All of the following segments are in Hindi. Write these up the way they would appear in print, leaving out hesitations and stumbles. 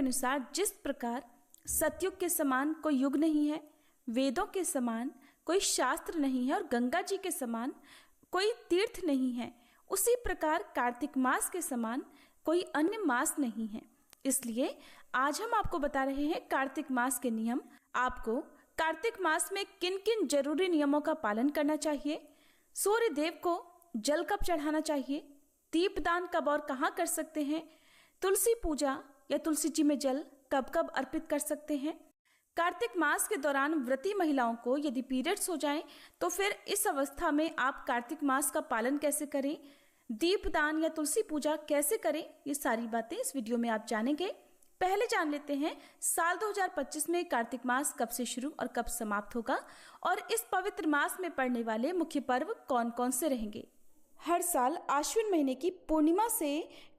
अनुसार जिस प्रकार सतयुग के समान कोई युग नहीं है, वेदों के समान कोई शास्त्र नहीं है और गंगा जी के समान कोई तीर्थ नहीं है, उसी प्रकार कार्तिक मास के समान कोई अन्य मास नहीं है। इसलिए आज हम आपको बता रहे हैं कार्तिक मास के नियम। आपको कार्तिक मास में किन किन जरूरी नियमों का पालन करना चाहिए, सूर्य देव को जल कब चढ़ाना चाहिए, दीपदान कब और कहाँ कर सकते हैं, तुलसी पूजा या तुलसी जी में जल कब कब अर्पित कर सकते हैं। कार्तिक मास के दौरान व्रती महिलाओं को यदि पीरियड्स हो जाएं तो फिर इस अवस्था में आप कार्तिक मास का पालन कैसे करें, दीपदान या तुलसी पूजा कैसे करें, ये सारी बातें इस वीडियो में आप जानेंगे। पहले जान लेते हैं साल 2025 में कार्तिक मास कब से शुरू और कब समाप्त होगा और इस पवित्र मास में पड़ने वाले मुख्य पर्व कौन कौन से रहेंगे। हर साल आश्विन महीने की पूर्णिमा से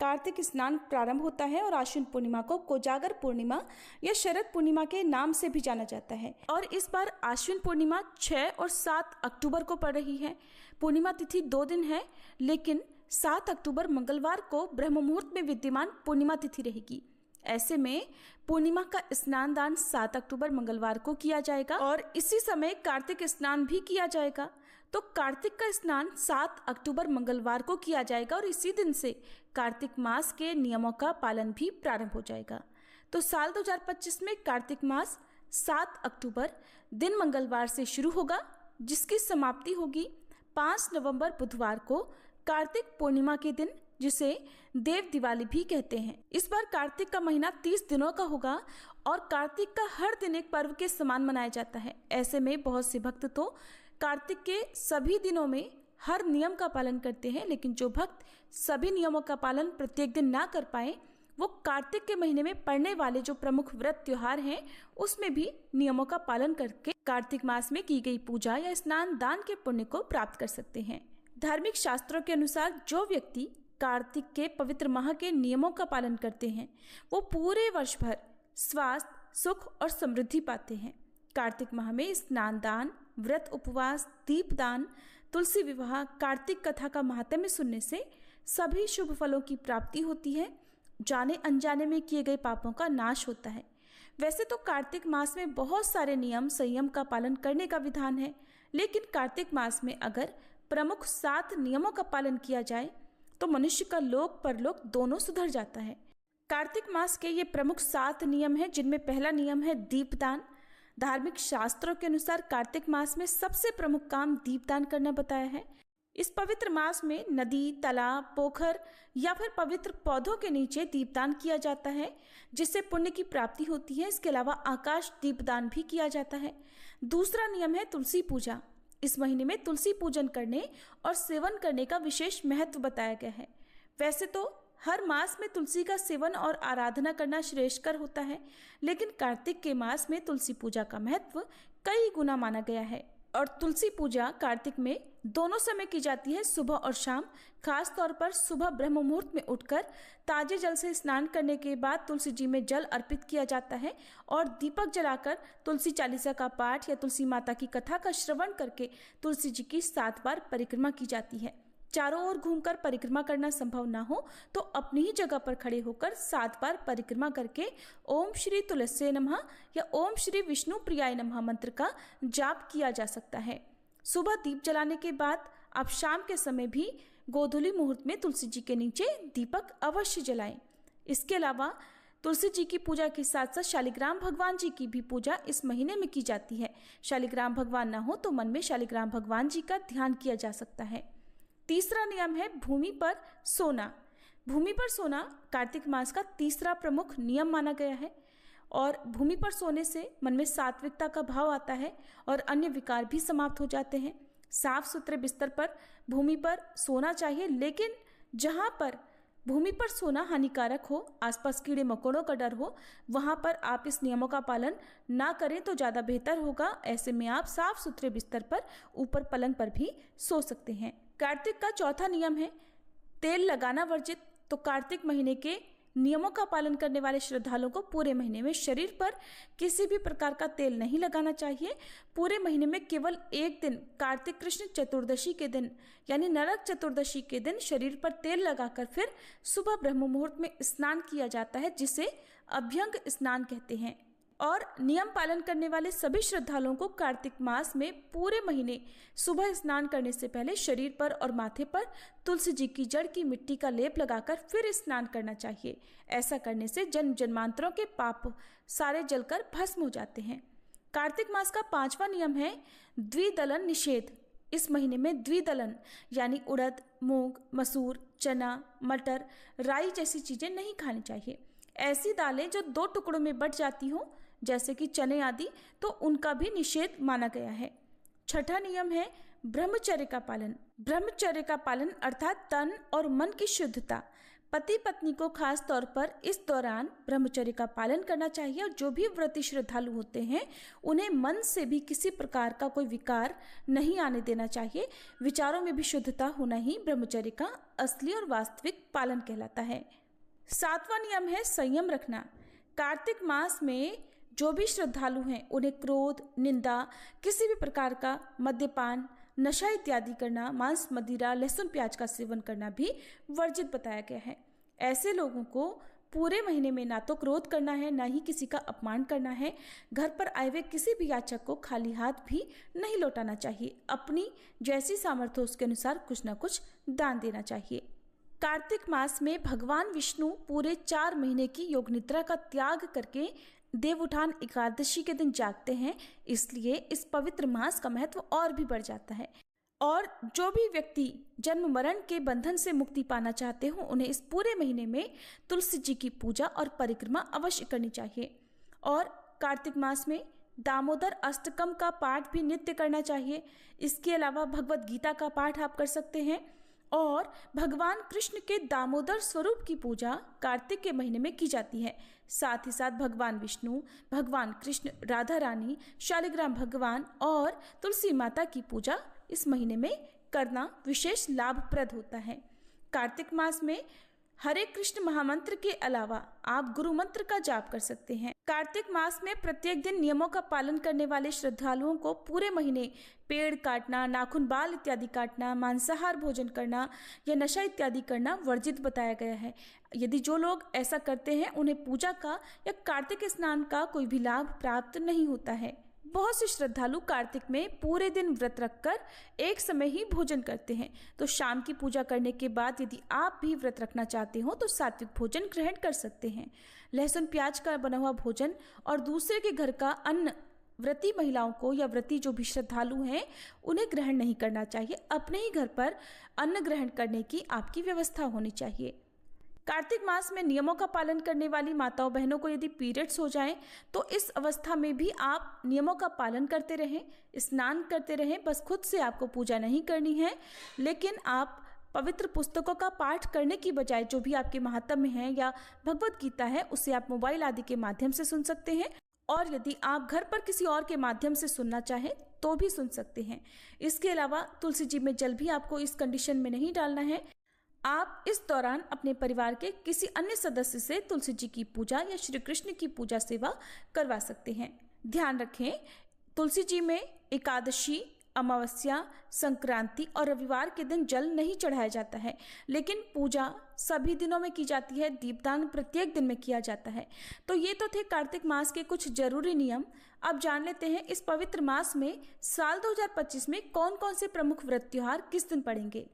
कार्तिक स्नान प्रारंभ होता है और आश्विन पूर्णिमा को कोजागर पूर्णिमा या शरद पूर्णिमा के नाम से भी जाना जाता है। और इस बार आश्विन पूर्णिमा 6 और 7 अक्टूबर को पड़ रही है। पूर्णिमा तिथि 2 दिन है, लेकिन 7 अक्टूबर मंगलवार को ब्रह्म मुहूर्त में विद्यमान पूर्णिमा तिथि रहेगी। ऐसे में पूर्णिमा का स्नान दान 7 अक्टूबर मंगलवार को किया जाएगा और इसी समय कार्तिक स्नान भी किया जाएगा। तो कार्तिक का स्नान 7 अक्टूबर मंगलवार को किया जाएगा और इसी दिन से कार्तिक मास के नियमों का पालन भी प्रारंभ हो जाएगा। तो साल 2025 में कार्तिक मास 7 अक्टूबर दिन मंगलवार से शुरू होगा, जिसकी समाप्ति होगी 5 नवंबर बुधवार को कार्तिक पूर्णिमा के दिन, जिसे देव दिवाली भी कहते हैं। इस बार कार्तिक का महीना 30 दिनों का होगा और कार्तिक का हर दिन एक पर्व के समान मनाया जाता है। ऐसे में बहुत से भक्त तो कार्तिक के सभी दिनों में हर नियम का पालन करते हैं, लेकिन जो भक्त सभी नियमों का पालन प्रत्येक दिन ना कर पाए, वो कार्तिक के महीने में पड़ने वाले जो प्रमुख व्रत त्योहार हैं उसमें भी नियमों का पालन करके कार्तिक मास में की गई पूजा या स्नान दान के पुण्य को प्राप्त कर सकते हैं। धार्मिक शास्त्रों के अनुसार जो व्यक्ति कार्तिक के पवित्र माह के नियमों का पालन करते हैं वो पूरे वर्ष भर स्वास्थ्य, सुख और समृद्धि पाते हैं। कार्तिक माह में स्नान दान, व्रत उपवास, दीपदान, तुलसी विवाह, कार्तिक कथा का महात्म्य सुनने से सभी शुभ फलों की प्राप्ति होती है। जाने अनजाने में किए गए पापों का नाश होता है। वैसे तो कार्तिक मास में बहुत सारे नियम संयम का पालन करने का विधान है, लेकिन कार्तिक मास में अगर प्रमुख 7 नियमों का पालन किया जाए तो मनुष्य का लोक परलोक दोनों सुधर जाता है। कार्तिक मास के ये प्रमुख 7 नियम हैं, जिनमें पहला नियम है दीपदान। धार्मिक शास्त्रों के अनुसार कार्तिक मास में सबसे प्रमुख काम दीपदान करना बताया है। इस पवित्र मास में नदी, तालाब, पोखर या फिर पवित्र पौधों के नीचे दीपदान किया जाता है, जिससे पुण्य की प्राप्ति होती है। इसके अलावा आकाश दीपदान भी किया जाता है। दूसरा नियम है तुलसी पूजा। इस महीने में तुलसी पूजन करने और सेवन करने का विशेष महत्व बताया गया है। वैसे तो हर मास में तुलसी का सेवन और आराधना करना श्रेष्ठकर होता है, लेकिन कार्तिक के मास में तुलसी पूजा का महत्व कई गुना माना गया है। और तुलसी पूजा कार्तिक में दोनों समय की जाती है, सुबह और शाम। खास तौर पर सुबह ब्रह्म मुहूर्त में उठकर ताजे जल से स्नान करने के बाद तुलसी जी में जल अर्पित किया जाता है और दीपक जलाकर तुलसी चालीसा का पाठ या तुलसी माता की कथा का श्रवण करके तुलसी जी की 7 बार परिक्रमा की जाती है। चारों ओर घूमकर परिक्रमा करना संभव ना हो तो अपनी ही जगह पर खड़े होकर 7 बार परिक्रमा करके ओम श्री तुलसी नमः या ओम श्री विष्णु प्रियाय नमः मंत्र का जाप किया जा सकता है। सुबह दीप जलाने के बाद आप शाम के समय भी गोधूली मुहूर्त में तुलसी जी के नीचे दीपक अवश्य जलाएं। इसके अलावा तुलसी जी की पूजा के साथ साथ शालिग्राम भगवान जी की भी पूजा इस महीने में की जाती है। शालिग्राम भगवान ना हो तो मन में शालिग्राम भगवान जी का ध्यान किया जा सकता है। तीसरा नियम है भूमि पर सोना। भूमि पर सोना कार्तिक मास का तीसरा प्रमुख नियम माना गया है और भूमि पर सोने से मन में सात्विकता का भाव आता है और अन्य विकार भी समाप्त हो जाते हैं। साफ सुथरे बिस्तर पर भूमि पर सोना चाहिए, लेकिन जहाँ पर भूमि पर सोना हानिकारक हो, आसपास कीड़े मकोड़ों का डर हो, वहाँ पर आप इस नियमों का पालन ना करें तो ज़्यादा बेहतर होगा। ऐसे में आप साफ सुथरे बिस्तर पर ऊपर पलंग पर भी सो सकते हैं। कार्तिक का चौथा नियम है तेल लगाना वर्जित। तो कार्तिक महीने के नियमों का पालन करने वाले श्रद्धालुओं को पूरे महीने में शरीर पर किसी भी प्रकार का तेल नहीं लगाना चाहिए। पूरे महीने में केवल एक दिन कार्तिक कृष्ण चतुर्दशी के दिन यानी नरक चतुर्दशी के दिन शरीर पर तेल लगाकर फिर सुबह ब्रह्म मुहूर्त में स्नान किया जाता है, जिसे अभ्यंग स्नान कहते हैं। और नियम पालन करने वाले सभी श्रद्धालुओं को कार्तिक मास में पूरे महीने सुबह स्नान करने से पहले शरीर पर और माथे पर तुलसी जी की जड़ की मिट्टी का लेप लगाकर फिर स्नान करना चाहिए। ऐसा करने से जन्म जन्मांतरों के पाप सारे जलकर भस्म हो जाते हैं। कार्तिक मास का 5वां नियम है द्विदलन निषेध। इस महीने में द्विदलन यानी उड़द, मूंग, मसूर, चना, मटर, राई जैसी चीजें नहीं खानी चाहिए। ऐसी दालें जो 2 टुकड़ों में बट जाती हों जैसे कि चने आदि, तो उनका भी निषेध माना गया है। 6ठा नियम है ब्रह्मचर्य का पालन। ब्रह्मचर्य का पालन अर्थात तन और मन की शुद्धता। पति पत्नी को खास तौर पर इस दौरान ब्रह्मचर्य का पालन करना चाहिए और जो भी व्रती श्रद्धालु होते हैं उन्हें मन से भी किसी प्रकार का कोई विकार नहीं आने देना चाहिए। विचारों में भी शुद्धता होना ही ब्रह्मचर्य का असली और वास्तविक पालन कहलाता है। 7वां नियम है संयम रखना। कार्तिक मास में जो भी श्रद्धालु हैं उन्हें क्रोध, निंदा, किसी भी प्रकार का मद्यपान, नशा इत्यादि करना, मांस, मदिरा, लहसुन, प्याज का सेवन करना भी वर्जित बताया गया है। ऐसे लोगों को पूरे महीने में ना तो क्रोध करना है, ना ही किसी का अपमान करना है। घर पर आए हुए किसी भी याचक को खाली हाथ भी नहीं लौटाना चाहिए। अपनी जैसी सामर्थ्य उसके अनुसार कुछ ना कुछ दान देना चाहिए। कार्तिक मास में भगवान विष्णु पूरे 4 महीने की योग निद्रा का त्याग करके देवउठान एकादशी के दिन जागते हैं, इसलिए इस पवित्र मास का महत्व और भी बढ़ जाता है। और जो भी व्यक्ति जन्म मरण के बंधन से मुक्ति पाना चाहते हो उन्हें इस पूरे महीने में तुलसी जी की पूजा और परिक्रमा अवश्य करनी चाहिए। और कार्तिक मास में दामोदर अष्टकम का पाठ भी नित्य करना चाहिए। इसके अलावा भगवत गीता का पाठ आप कर सकते हैं। और भगवान कृष्ण के दामोदर स्वरूप की पूजा कार्तिक के महीने में की जाती है। साथ ही साथ भगवान विष्णु, भगवान कृष्ण, राधा रानी, शालिग्राम भगवान और तुलसी माता की पूजा इस महीने में करना विशेष लाभप्रद होता है। कार्तिक मास में हरे कृष्ण महामंत्र के अलावा आप गुरु मंत्र का जाप कर सकते हैं। कार्तिक मास में प्रत्येक दिन नियमों का पालन करने वाले श्रद्धालुओं को पूरे महीने पेड़ काटना, नाखून, बाल इत्यादि काटना, मांसाहार भोजन करना या नशा इत्यादि करना वर्जित बताया गया है। यदि जो लोग ऐसा करते हैं उन्हें पूजा का या कार्तिक स्नान का कोई भी लाभ प्राप्त नहीं होता है। बहुत से श्रद्धालु कार्तिक में पूरे दिन व्रत रखकर एक समय ही भोजन करते हैं। तो शाम की पूजा करने के बाद यदि आप भी व्रत रखना चाहते हो तो सात्विक भोजन ग्रहण कर सकते हैं। लहसुन प्याज का बना हुआ भोजन और दूसरे के घर का अन्न व्रती महिलाओं को या व्रती जो भी श्रद्धालु हैं उन्हें ग्रहण नहीं करना चाहिए। अपने ही घर पर अन्न ग्रहण करने की आपकी व्यवस्था होनी चाहिए। कार्तिक मास में नियमों का पालन करने वाली माताओं बहनों को यदि पीरियड्स हो जाएं तो इस अवस्था में भी आप नियमों का पालन करते रहें, स्नान करते रहें। बस खुद से आपको पूजा नहीं करनी है, लेकिन आप पवित्र पुस्तकों का पाठ करने की बजाय जो भी आपके महात्म्य है या भगवत गीता है उसे आप मोबाइल आदि के माध्यम से सुन सकते हैं। और यदि आप घर पर किसी और के माध्यम से सुनना चाहें तो भी सुन सकते हैं। इसके अलावा तुलसी जी में जल भी आपको इस कंडीशन में नहीं डालना है। आप इस दौरान अपने परिवार के किसी अन्य सदस्य से तुलसी जी की पूजा या श्री कृष्ण की पूजा सेवा करवा सकते हैं। ध्यान रखें, तुलसी जी में एकादशी, अमावस्या, संक्रांति और रविवार के दिन जल नहीं चढ़ाया जाता है, लेकिन पूजा सभी दिनों में की जाती है। दीपदान प्रत्येक दिन में किया जाता है। तो ये तो थे कार्तिक मास के कुछ जरूरी नियम। अब जान लेते हैं इस पवित्र मास में साल 2025 में कौन कौन से प्रमुख व्रत त्योहार किस दिन पड़ेंगे।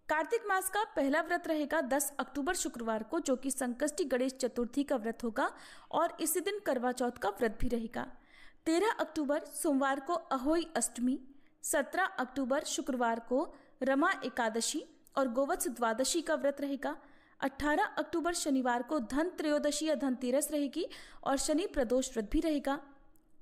कार्तिक मास का पहला व्रत रहेगा 10 अक्टूबर शुक्रवार को, जो कि संकष्टी गणेश चतुर्थी का व्रत होगा और इसी दिन करवा चौथ का व्रत भी रहेगा। 13 अक्टूबर सोमवार को अहोई अष्टमी, 17 अक्टूबर शुक्रवार को रमा एकादशी और गोवत्स द्वादशी का व्रत रहेगा। 18 अक्टूबर शनिवार को धन त्रयोदशी या धनतेरस रहेगी और शनि प्रदोष व्रत भी रहेगा।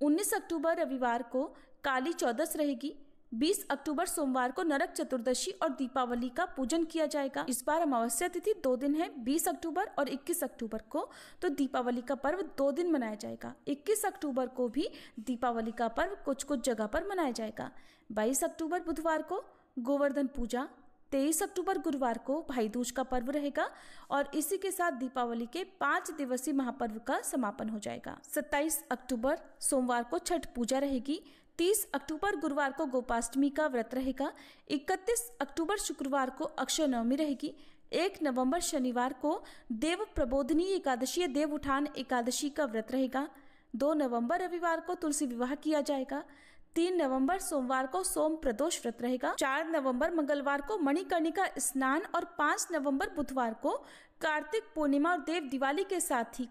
19 अक्टूबर रविवार को काली चौदस रहेगी। 20 अक्टूबर सोमवार को नरक चतुर्दशी और दीपावली का पूजन किया जाएगा। इस बार अमावस्या तिथि 2 दिन है, 20 अक्टूबर और 21 अक्टूबर को। तो दीपावली का पर्व 2 दिन मनाया जाएगा। 21 अक्टूबर को भी दीपावली का पर्व कुछ कुछ जगह पर मनाया जाएगा। 22 अक्टूबर बुधवार को गोवर्धन पूजा, 23 अक्टूबर गुरुवार को भाई दूज का पर्व रहेगा और इसी के साथ दीपावली के 5 दिवसीय महापर्व का समापन हो जाएगा। 27 अक्टूबर सोमवार को छठ पूजा रहेगी। 30 अक्टूबर गुरुवार को गोपाष्टमी का व्रत रहेगा। 31 अक्टूबर शुक्रवार को अक्षय नवमी रहेगी। 1 नवंबर शनिवार को देव प्रबोधिनी एकादशी या देव उठान एकादशी का व्रत रहेगा। 2 नवंबर रविवार को तुलसी विवाह किया जाएगा। 3 नवंबर सोमवार को सोम प्रदोष व्रत रहेगा। 4 नवंबर मंगलवार को मणिकर्णिका स्नान और 5 नवंबर बुधवार को कार्तिक पूर्णिमा और देव दिवाली के साथ ही